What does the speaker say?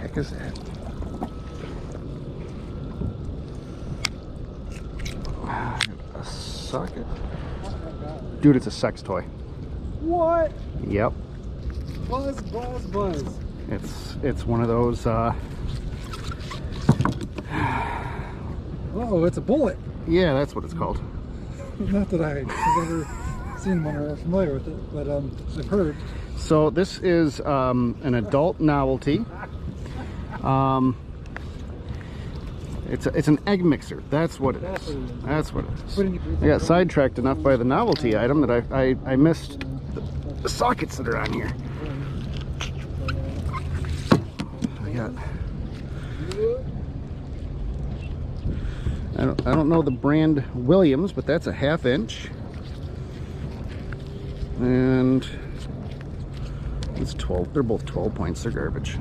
heck is that? A socket? Dude, it's a sex toy. What? Yep. Buzz, buzz, buzz. It's one of those Oh, it's a bullet. yeah, that's what it's called. Not that I've ever seen one or familiar with it, but I've heard. So this is an adult novelty. It's an egg mixer. That's what it is. That's what it is. I got sidetracked enough by the novelty item that I missed the sockets that are on here. I don't know the brand Williams, but that's a 1/2 inch. And it's 12. They're both 12 points. They're garbage.